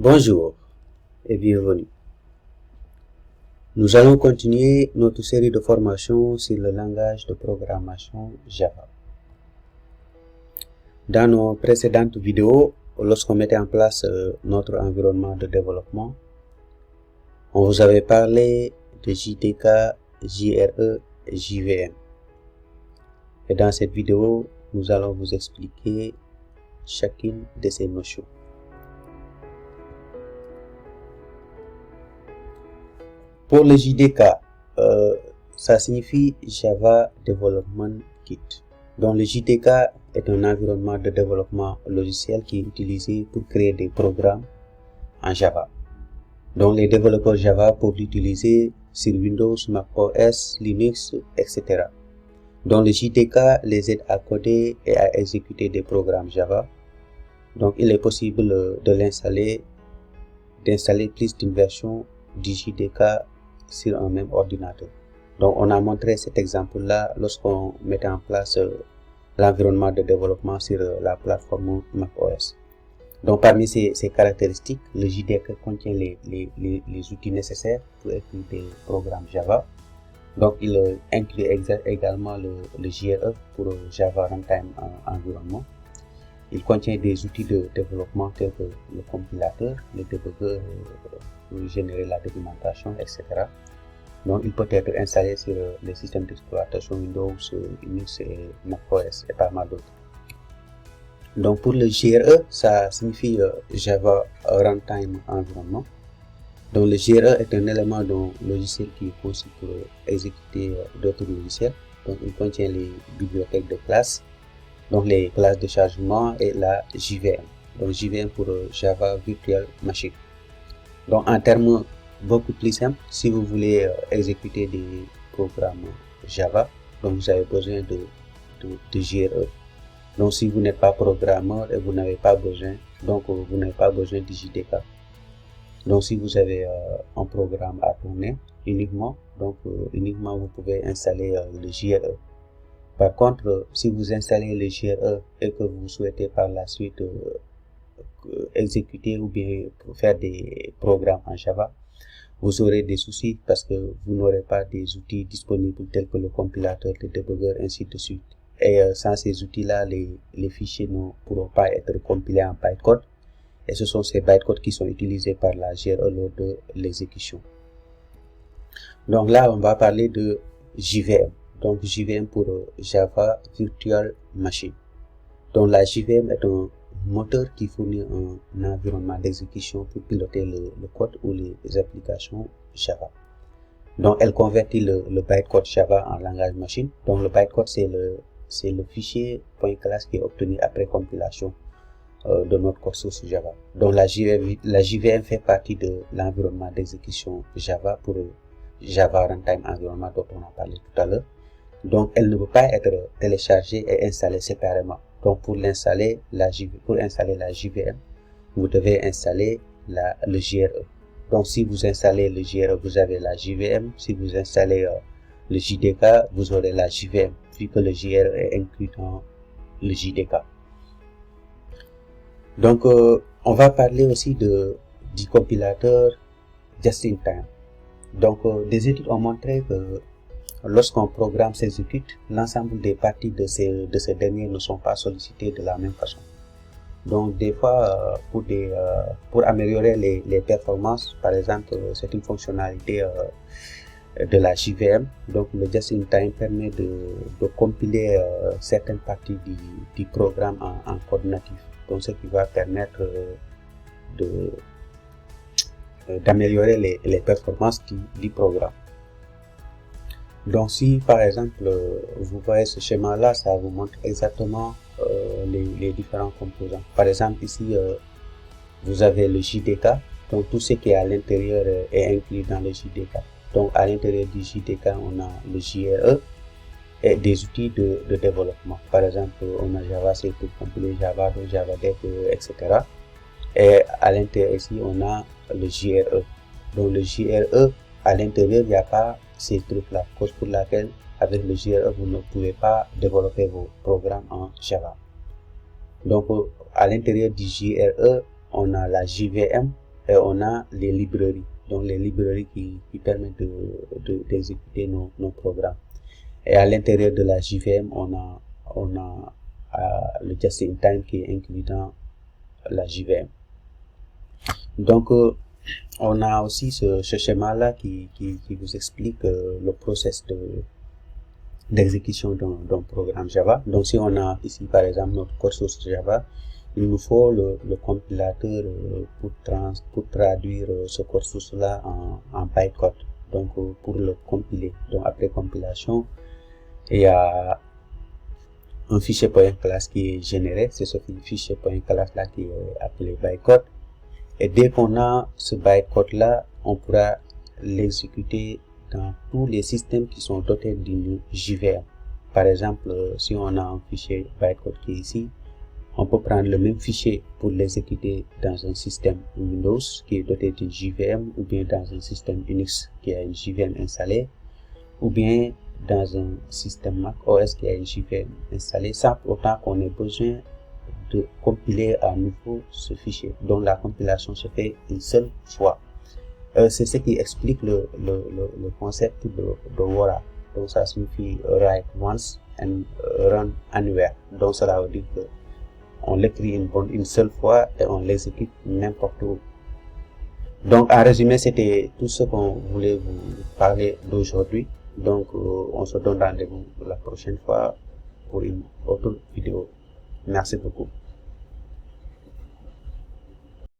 Bonjour et bienvenue. Nous allons continuer notre série de formations sur le langage de programmation Java. Dans nos précédentes vidéos, lorsqu'on mettait en place notre environnement de développement, on vous avait parlé de JDK, JRE et JVM. Et dans cette vidéo, nous allons vous expliquer chacune de ces notions. Pour le JDK, ça signifie Java Development Kit. Donc le JDK est un environnement de développement logiciel qui est utilisé pour créer des programmes en Java. Donc les développeurs Java peuvent l'utiliser sur Windows, Mac OS, Linux, etc. Donc le JDK les aide à coder et à exécuter des programmes Java. Donc il est possible de d'installer plus d'une version du JDK sur un même ordinateur. Donc on a montré cet exemple-là lorsqu'on mettait en place l'environnement de développement sur la plateforme Mac OS. Donc parmi ces caractéristiques, le JDK contient les outils nécessaires pour écrire des programmes Java. Donc il inclut également le JRE pour Java Runtime Environment. Il contient des outils de développement tels que le compilateur, le debugger pour générer la documentation, etc. Donc il peut être installé sur les systèmes d'exploitation Windows, Linux et macOS et pas mal d'autres. Donc pour le JRE, ça signifie Java Runtime Environment. Donc le JRE est un élément d'un logiciel qui est conçu pour exécuter d'autres logiciels. Donc il contient les bibliothèques de classes, donc les classes de chargement et la JVM. Donc JVM pour Java Virtual Machine. Donc en termes beaucoup plus simples, si vous voulez exécuter des programmes Java, donc vous avez besoin de JRE. Donc si vous n'êtes pas programmeur et vous n'avez pas besoin, de JDK. Donc si vous avez un programme à tourner uniquement, uniquement vous pouvez installer le JRE. Par contre, si vous installez le JRE et que vous souhaitez par la suite exécuter ou bien faire des programmes en Java, vous aurez des soucis parce que vous n'aurez pas des outils disponibles tels que le compilateur, le debugger, ainsi de suite. Et sans ces outils-là, les fichiers ne pourront pas être compilés en bytecode. Et ce sont ces bytecodes qui sont utilisés par la JRE lors de l'exécution. Donc là, on va parler de JVM. Donc JVM pour Java Virtual Machine. Donc la JVM est un moteur qui fournit un environnement d'exécution pour piloter le code ou les applications Java. Donc elle convertit le bytecode Java en langage machine. Donc le bytecode c'est le fichier .class qui est obtenu après compilation de notre code source Java. Donc la JVM fait partie de l'environnement d'exécution Java pour Java Runtime Environment dont on a parlé tout à l'heure. Donc elle ne peut pas être téléchargée et installée séparément. Donc pour installer la JVM, vous devez installer le JRE. Donc si vous installez le JRE, vous avez la JVM. Si vous installez le JDK, vous aurez la JVM, vu que le JRE est inclus dans le JDK. Donc on va parler aussi du compilateur just-in-time. Donc des études ont montré que lorsqu'un programme s'exécute, l'ensemble des parties de ce dernier ne sont pas sollicitées de la même façon. Donc des fois, pour améliorer les performances, par exemple, c'est une fonctionnalité de la JVM. Donc le just-in-time permet de compiler certaines parties du programme en code natif. Donc ce qui va permettre d'améliorer les performances du programme. Donc si par exemple vous voyez ce schéma là, ça vous montre exactement les différents composants. Par exemple ici vous avez le JDK, donc tout ce qui est à l'intérieur est inclus dans le JDK. Donc à l'intérieur du JDK on a le JRE et des outils de développement. Par exemple on a Java C pour compiler Java, Java Dev, etc. Et à l'intérieur ici on a le JRE. Donc le JRE à l'intérieur il n'y a pas ces trucs-là, cause pour laquelle avec le JRE vous ne pouvez pas développer vos programmes en Java. Donc à l'intérieur du JRE on a la JVM et on a les librairies, donc les librairies qui permettent d'exécuter nos programmes. Et à l'intérieur de la JVM, on a le just-in-time qui est inclus dans la JVM. Donc, on a aussi ce schéma-là qui vous explique le process d'exécution d'un programme Java. Donc, si on a ici, par exemple, notre code source Java, il nous faut le compilateur pour traduire ce code source-là en bytecode. Donc, pour le compiler. Donc, après compilation, il y a un fichier .class qui est généré. C'est ce fichier .class-là qui est appelé bytecode. Et dès qu'on a ce bytecode-là, on pourra l'exécuter dans tous les systèmes qui sont dotés d'une JVM. Par exemple, si on a un fichier bytecode qui est ici, on peut prendre le même fichier pour l'exécuter dans un système Windows qui est doté d'une JVM, ou bien dans un système Unix qui a une JVM installée, ou bien dans un système Mac OS qui a une JVM installée, sans autant qu'on ait besoin de compiler à nouveau ce fichier. Donc la compilation se fait une seule fois. C'est ce qui explique le concept de WORA. Donc ça signifie write once and run anywhere. Donc cela veut dire que on l'écrit une seule fois et on l'exécute n'importe où. Donc en résumé, c'était tout ce qu'on voulait vous parler d'aujourd'hui. Donc on se donne rendez-vous la prochaine fois pour une autre vidéo. Merci beaucoup.